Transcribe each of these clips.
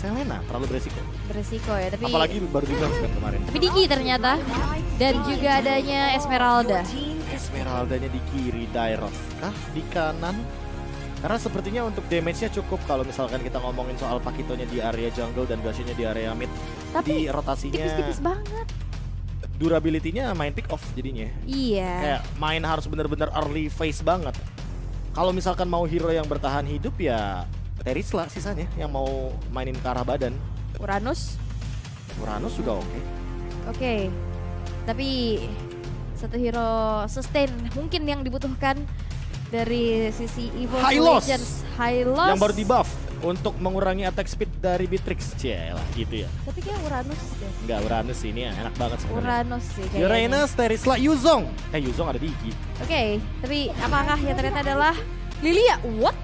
Selena terlalu beresiko. Beresiko ya, tapi Apalagi baru di buff kan kemarin. tapi Digi ternyata. Dan juga adanya Esmeralda. Esmeraldanya di kiri, Dairos kah di kanan? Karena sepertinya untuk damage-nya cukup kalau misalkan kita ngomongin soal Pakitonya di area jungle dan Gashinya di area mid. Di Tapi rotasinya tipis-tipis banget. durability-nya main pick off jadinya. Iya. Kayak main harus bener-bener early phase banget. Kalau misalkan mau hero yang bertahan hidup ya Terisla sisanya yang mau mainin ke arah badan. Uranus. Uranus juga oke. Oke. Tapi satu hero sustain mungkin yang dibutuhkan dari sisi Evo Hylos. Legends. Hylos. Yang baru di buff untuk mengurangi attack speed dari Beatrix. Cielah gitu ya. Tapi kayak Uranus deh. Enggak, Uranus sih ini enak banget sebenarnya. Uranus sih kayaknya. Uranus, Terisla, Yuzong. Yuzong ada di Iggy. Oke, tapi apakah yang ternyata adalah Lilia? What?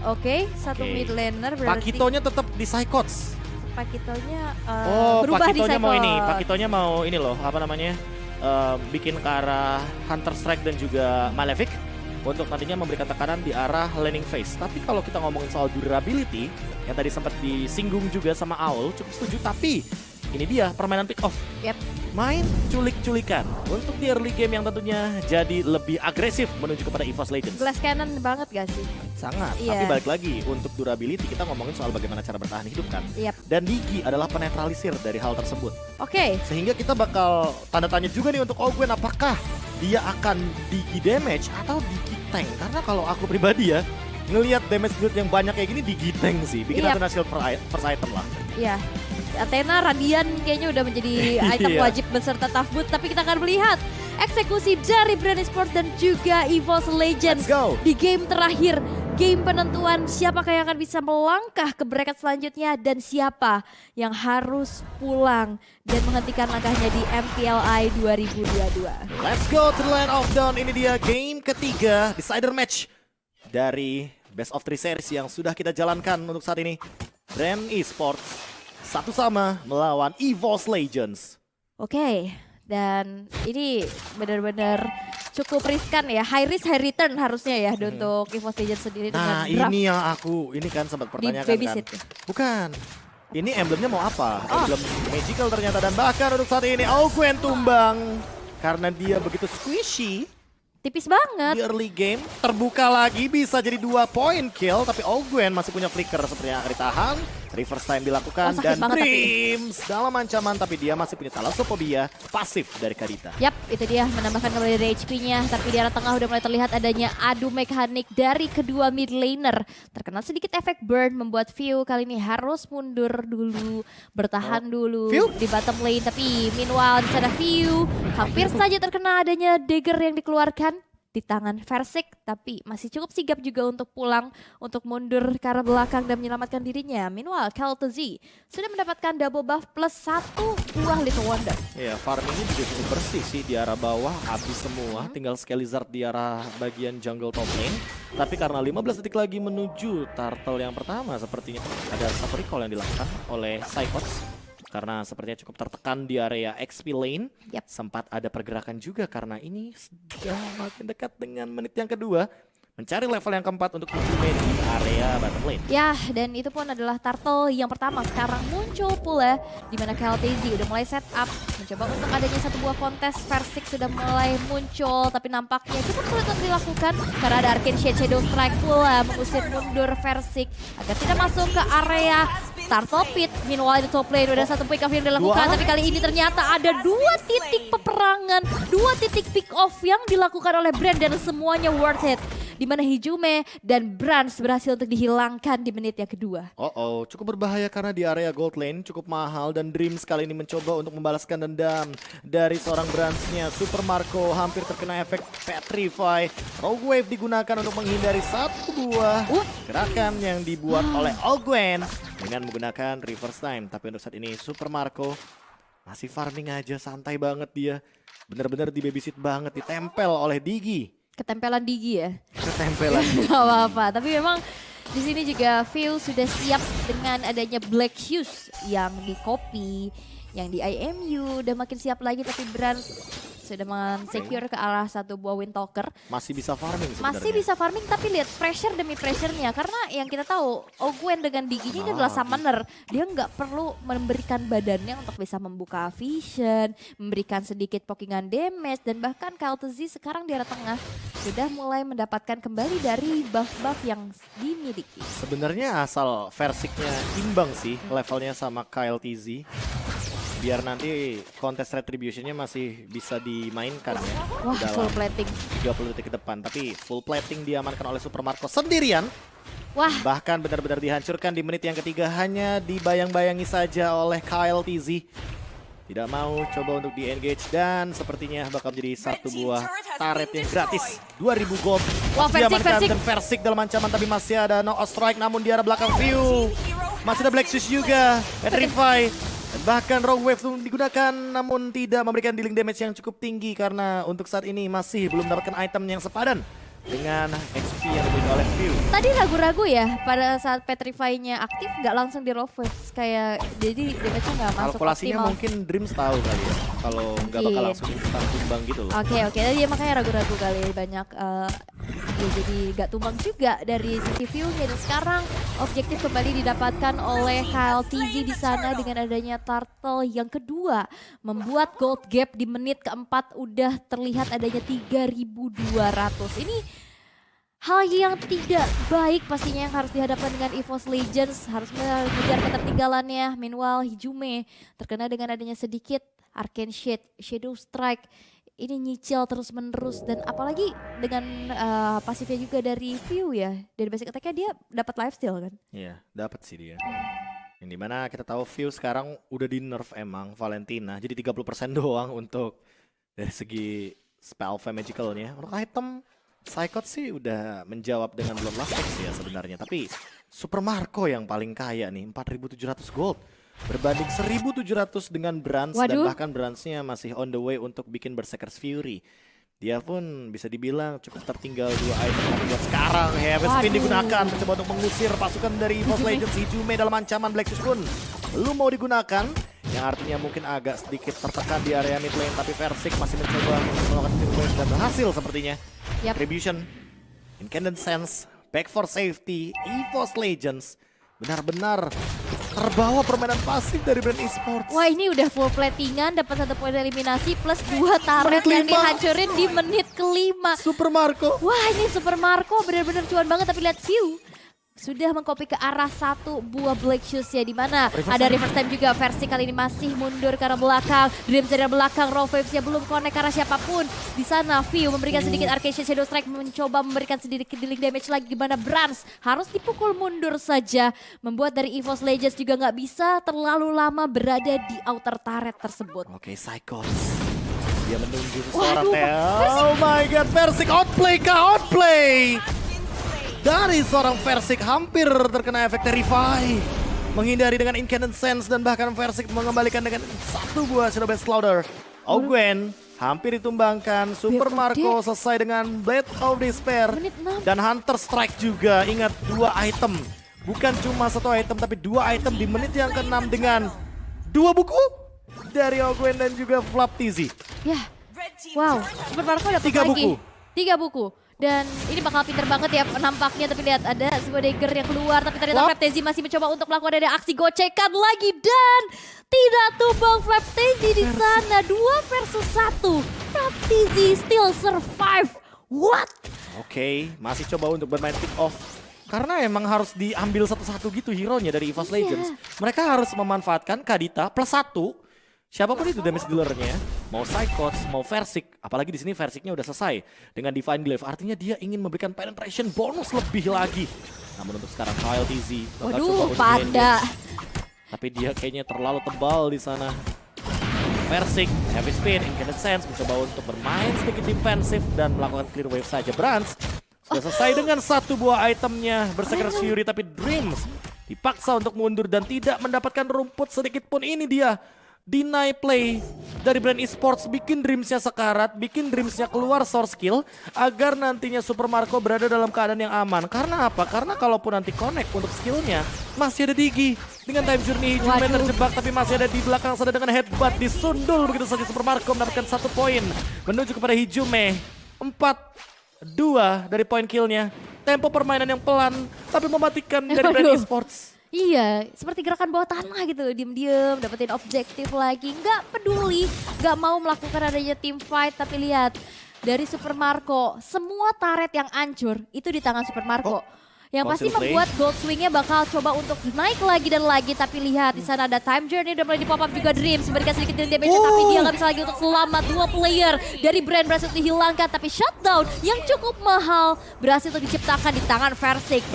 Oke, satu Oke. mid laner berarti Pakitonya tetap di Psychots. Pakitonya Oh, berubah di Pakitonya mau ini. Psycho. Pakitonya mau ini loh, apa namanya? Bikin ke arah Hunter Strike dan juga Malefic untuk nantinya memberikan tekanan di arah laning phase. Tapi kalau kita ngomongin soal durability, yang tadi sempat disinggung juga sama Aul, cukup setuju. Tapi ini dia permainan pick off. Yep. Main culik-culikan untuk di early game yang tentunya jadi lebih agresif menuju kepada EVOS Legends. Glass cannon banget gak sih? Sangat, Iya. tapi balik lagi untuk durability kita ngomongin soal bagaimana cara bertahan hidup kan. Yep. Dan Digi adalah penetralisir dari hal tersebut. Oke, Sehingga kita bakal tanda tanya juga nih untuk Ogwen, apakah dia akan Digi damage atau Digi tank? Karena kalau aku pribadi ya, ngelihat damage build yang banyak kayak gini Digi tank sih. Bikin Yep. Athena Shield first item lah. iya. Athena Radian kayaknya udah menjadi item Iya. wajib beserta tough boot. Tapi kita akan melihat eksekusi dari Brand Esports dan juga EVOS Legends Let's go! di game terakhir. Game penentuan siapakah yang akan bisa melangkah ke bracket selanjutnya dan siapa yang harus pulang dan menghentikan langkahnya di MPLI 2022. Let's go to the land of dawn. Ini dia game ketiga decider match dari Best of 3 series yang sudah kita jalankan untuk saat ini. Brand Esports satu sama melawan EVOS Legends. Oke, dan ini benar-benar cukup riskan ya. High risk, high return harusnya ya untuk EVOS Legends sendiri Nah dengan draft ini yang ini kan sempat pertanyakan kan. babysit ya? Bukan. Ini emblemnya mau apa? Oh. Emblem magical ternyata, dan bahkan untuk saat ini Ogwen tumbang karena dia begitu squishy Tipis banget. di early game. Terbuka lagi bisa jadi 2 point kill, tapi Ogwen masih punya flicker sepertinya akan ditahan. Reverse time dilakukan Oh, sakit dan banget tapi. Dreams dalam ancaman, tapi dia masih punya Thalassophobia pasif dari Kadita. Yap, itu dia menambahkan kembali dari HP-nya. Tapi di arah tengah udah mulai terlihat adanya adu mekanik dari kedua mid laner. Terkena sedikit efek burn membuat View kali ini harus mundur dulu, bertahan dulu View? di bottom lane. Tapi meanwhile di sana View hampir saja terkena adanya dagger yang dikeluarkan di tangan Versik, tapi masih cukup sigap juga untuk pulang, untuk mundur ke arah belakang dan menyelamatkan dirinya. Meanwhile, Kel'Thuzzi sudah mendapatkan double buff plus 1 buah Little Wonder. Ya, farmingnya juga cukup bersih sih di arah bawah, habis semua. Tinggal Skelizard di arah bagian jungle top lane. Tapi karena 15 detik lagi menuju turtle yang pertama, sepertinya ada satu recall yang dilakukan oleh Psychots. Karena sepertinya cukup tertekan di area XP lane. Yap. Sempat ada pergerakan juga karena ini sudah makin dekat dengan menit yang kedua. Mencari level yang keempat untuk Yuzume di area bottom lane. Ya, dan itu pun adalah turtle yang pertama sekarang muncul pula, di mana Kel'Thuzzi udah mulai set up, mencoba untuk adanya satu buah kontes. Versik sudah mulai muncul, tapi nampaknya cukup sulit untuk dilakukan karena ada Arcane Shade Shadow Strike pula mengusir mundur Versik agar tidak masuk ke area Turtle Pit. Meanwhile di top lane udah satu pick off yang dilakukan, tapi kali ini ternyata ada 2 titik peperangan, 2 titik pick off yang dilakukan oleh Brand dan semuanya worth it. Di mana Hijume dan Brans berhasil untuk dihilangkan di menit yang kedua. Cukup berbahaya karena di area gold lane cukup mahal, dan Dreams kali ini mencoba untuk membalaskan dendam dari seorang Bransnya. Super Marco hampir terkena efek Petrify. Rogue Wave digunakan untuk menghindari satu buah gerakan yang dibuat oleh Ogwen dengan menggunakan reverse time. Tapi untuk saat ini Super Marco masih farming aja, santai banget dia. Bener-bener di babysit banget, ditempel oleh Digi. Ketempelan Digi ya. Ketempelan. Gak apa-apa, tapi memang di sini juga Phil sudah siap dengan adanya Black Shoes yang di copy, yang di IMU udah makin siap lagi, tapi Brand sudah men-secure ke arah satu buah Windtalker. Masih bisa farming sebenarnya. Masih bisa farming tapi lihat pressure demi pressure-nya. Karena yang kita tahu Ogwen dengan Digi-nya ini adalah summoner. Dia nggak perlu memberikan badannya untuk bisa membuka vision, memberikan sedikit pokingan damage. Dan bahkan Kaltzy sekarang di arah tengah sudah mulai mendapatkan kembali dari buff-buff yang dimiliki. Sebenarnya asal Versiknya imbang sih levelnya sama KLTZ. Biar nanti kontes retributionnya masih bisa dimainkan ya. Wah, dalam full plating. 30 detik ke depan. Tapi full plating diamankan oleh Super Marco sendirian. Wah, Bahkan benar-benar dihancurkan di menit yang ketiga hanya dibayang-bayangi saja oleh KLTZ. Tidak mau coba untuk di-engage dan sepertinya bakal menjadi satu buah turret yang gratis. 2000 gold. Wah, Diamankan Versik. dan Versik dalam ancaman tapi masih ada no strike namun di arah belakang view. Masih ada Black Shoes juga. Petrify. Dan bahkan Rogue Wave digunakan namun tidak memberikan dealing damage yang cukup tinggi karena untuk saat ini masih belum mendapatkan item yang sepadan dengan XP yang diberikan oleh View. tadi ragu-ragu ya pada saat Petrify-nya aktif nggak langsung di Rogue Waves. Kayak jadi damage-nya nggak masuk Kalkulasinya optimal. mungkin Dreams tahu kali ya. Kalau nggak bakal Mungkin. langsung instan tumbang gitu loh. Oke, dia makanya ragu-ragu kali banyak ya jadi gak tumbang juga dari sisi view-nya. Dan sekarang objektif kembali didapatkan oleh KLTZ di sana dengan adanya Turtle yang kedua. Membuat gold gap di menit keempat udah terlihat adanya 3.200. Ini hal yang tidak baik pastinya yang harus dihadapkan dengan EVOS Legends. Harus mengejar ketertinggalannya. Meanwhile Hijume terkena dengan adanya sedikit Arcane Shade, Shadow Strike. Ini nyicil terus menerus dan apalagi dengan pasifnya juga dari View ya. Dari basic attack-nya dia dapat lifesteal kan. Iya, dapat sih dia. Yang dimana kita tahu View sekarang udah di nerf emang Valentina. Jadi 30% doang untuk dari segi spell magicalnya. Untuk item Psychot sih udah menjawab dengan Bloodlust X ya sebenarnya. Tapi Super Marco yang paling kaya nih, 4.700 gold. Berbanding 1.700 dengan Brands dan Waduh. bahkan Brands-nya masih on the way untuk bikin Berserker's Fury. Dia pun bisa dibilang cukup tertinggal 2 item tapi buat sekarang Heavy Spin Waduh. digunakan mencoba untuk mengusir pasukan dari EVOS Legends. Hijume dalam ancaman Black Shoes pun belum mau digunakan. Yang artinya mungkin agak sedikit tertekan di area mid lane tapi Versik masih mencoba melakukan team wave dan berhasil sepertinya. Yap. Retribution, Incandescence, Back for Safety, EVOS Legends benar-benar terbawa permainan pasif dari brand esports. Wah ini udah full platingan, dapat 1 poin eliminasi plus 2 turret Menit yang 5. dihancurin di menit kelima. Super Marco. Wah ini Super Marco benar-benar cuan banget tapi lihat View sudah mengcopy ke arah satu buah Black Shoes ya di mana ada reverse time juga. Versi kali ini masih mundur ke arah belakang. Dreams dari arah belakang, Raw Waves-nya belum connect ke arah siapapun. Di sana View memberikan sedikit Arcane Shadow Strike mencoba memberikan sedikit dealing damage lagi di mana Brands harus dipukul mundur saja. Membuat dari EVOS Legends juga nggak bisa terlalu lama berada di outer turret tersebut. Oke, Psychos. Dia menunggu Waduh, seseorang. Oh my god, Versik outplay kah? Outplay! Dari seorang Versik hampir terkena efek Terrify. Menghindari dengan Incandescence dan bahkan Versik mengembalikan dengan satu buah Shadow Blade Slaughter. Ogwen hampir ditumbangkan. Super Marco selesai dengan Blade of Despair. Menit 6. Dan Hunter Strike juga. Ingat 2 item. Bukan cuma 1 item tapi 2 item di menit yang ke-6 dengan 2 buku dari Ogwen dan juga Flap TZ. Ya, wow, Super Marco dapat 3 lagi. buku. 3 buku. Dan ini bakal pinter banget ya nampaknya. Tapi lihat ada sebuah dagger yang keluar. Tapi ternyata Flap. Flaptezi masih mencoba untuk melakukan ada aksi gocekan lagi. Dan tidak tumbang Flaptezi di sana. 2 versus 1. Flaptezi still survive. What? Oke, masih coba untuk bermain pick off. Karena emang harus diambil satu-satu gitu hero-nya dari EVOS Iya. Legends. Mereka harus memanfaatkan Kadita plus 1. Siapapun itu damage dealer-nya, mau Psychos, mau Versik, apalagi di sini Versiknya udah selesai dengan Divine Glaive. Artinya dia ingin memberikan penetration bonus lebih lagi. Namun untuk sekarang KLTZ bakal coba Waduh, untuk Panda. di-engage. Tapi dia kayaknya terlalu tebal di sana. Versik, Heavy Spin, Incandescence mencoba untuk bermain sedikit defensif dan melakukan clear wave saja. Brands sudah selesai dengan satu buah itemnya Berserker's Fury, tapi Dreams dipaksa untuk mundur dan tidak mendapatkan rumput sedikit pun. Ini dia deny play dari brand esports, bikin Dreams-nya sekarat, bikin Dreams-nya keluar source skill agar nantinya Super Marco berada dalam keadaan yang aman. Karena apa? Karena kalaupun nanti connect untuk skillnya masih ada Digi dengan time journey. Hijume terjebak tapi masih ada di belakang sana dengan headbutt disundul begitu saja. Super Marco mendapatkan 1 poin menuju kepada Hijume. 4-2 dari poin killnya. Tempo permainan yang pelan tapi mematikan dari brand esports. Iya, seperti gerakan bawah tanah gitu loh, diem-diem, dapetin objektif lagi. Nggak peduli, nggak mau melakukan adanya team fight. Tapi lihat, dari Super Marco, semua turret yang hancur itu di tangan Super Marco. Yang pasti membuat gold swingnya bakal coba untuk naik lagi dan lagi. Tapi lihat di sana ada time journey udah mulai di pop up juga Dreams. Memberikan sedikit damage tapi dia nggak bisa lagi untuk selamat. 2 player dari brand berhasil dihilangkan. Tapi shutdown yang cukup mahal berhasil untuk diciptakan di tangan Versik.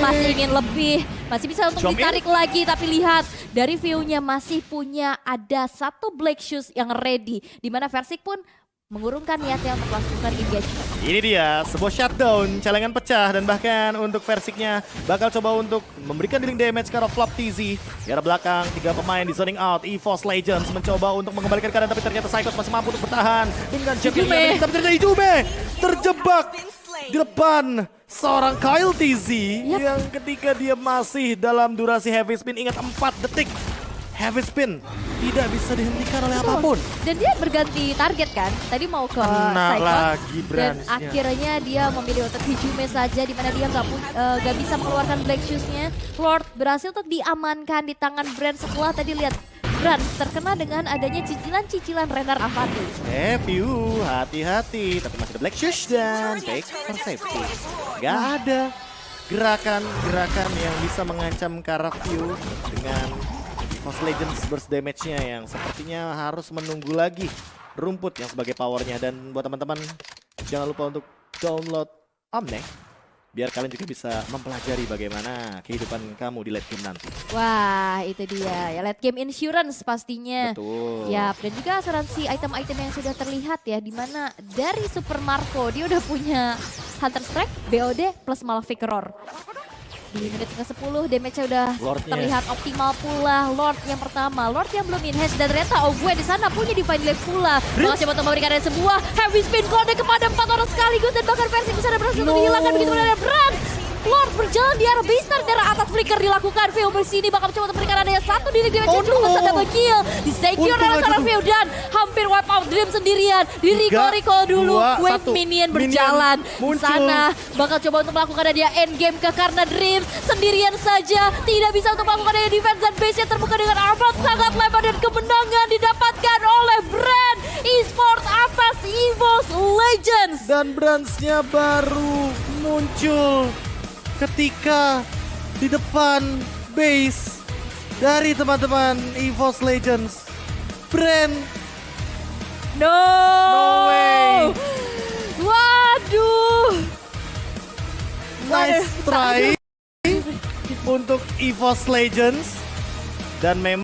Masih ingin lebih, masih bisa untuk ditarik lagi. Tapi lihat dari view-nya masih punya ada 1 Black Shoes yang ready. Dimana Versik pun mengurungkan niatnya untuk melakukan engagement. Ini dia sebuah shutdown, celengan pecah dan bahkan untuk Versiknya bakal coba untuk memberikan dealing damage ke arah Flop TZ. Di arah belakang 3 pemain di zoning out. EVOS Legends mencoba untuk mengembalikan keadaan tapi ternyata Psychos masih mampu untuk bertahan dengan jab yang lebih. Tapi ternyata Hijume terjebak di depan seorang Kyle TZ yang ketika dia masih dalam durasi heavy spin, ingat 4 detik. Heavy spin tidak bisa dihentikan oleh apapun. Dan dia berganti target kan. Tadi mau ke Psychos dan akhirnya dia memilih untuk Hijume saja, di mana dia nggak bisa mengeluarkan Black Shoes-nya. Lord berhasil untuk diamankan di tangan Brand setelah tadi lihat Brand terkena dengan adanya cicilan-cicilan Rengar Avati. View, hati-hati, tapi masih ada Black Shoes dan take for safety. Gak ada gerakan-gerakan yang bisa mengancam View dengan EVOS Legends burst damage-nya yang sepertinya harus menunggu lagi rumput yang sebagai powernya. Dan buat teman-teman jangan lupa untuk download Omnek biar kalian juga bisa mempelajari bagaimana kehidupan kamu di late game nanti. Wah, itu dia ya, late game insurance pastinya. Betul. Yap, dan juga asuransi item-item yang sudah terlihat ya, dimana dari Super Marco dia udah punya Hunter Strike, BOD plus Malefic Roar. Di menit ke-10 damage-nya udah terlihat optimal pula. Lord yang pertama, Lord yang belum in-hash dan ternyata Ogwe di sana punya Divine Blade pula. Bakal coba untuk memberikan sebuah heavy spin kode kepada 4 orang sekaligus dan bahkan Versik bisa berhasil untuk dihilangkan begitu dari Brand. Lord berjalan di arah base start, dari atas flicker dilakukan. View bersini bakal coba untuk memberikan adanya 1 direct damage yang cukup besar double kill. Di-secure oleh seorang View dan hampir wipe out Dream sendirian. Di recall dulu, wave minion berjalan. Di sana bakal coba untuk melakukan adanya endgame ke karena Dream sendirian saja. Tidak bisa untuk melakukan adanya defense dan base-nya terbuka dengan armor sangat lebar dan kemenangan didapatkan oleh Brand Esports atas EVOS Legends. Dan Brands-nya baru muncul ketika di depan base dari teman-teman EVOS Legends. Brand. No way. Waduh. Nice try untuk EVOS Legends. Dan memang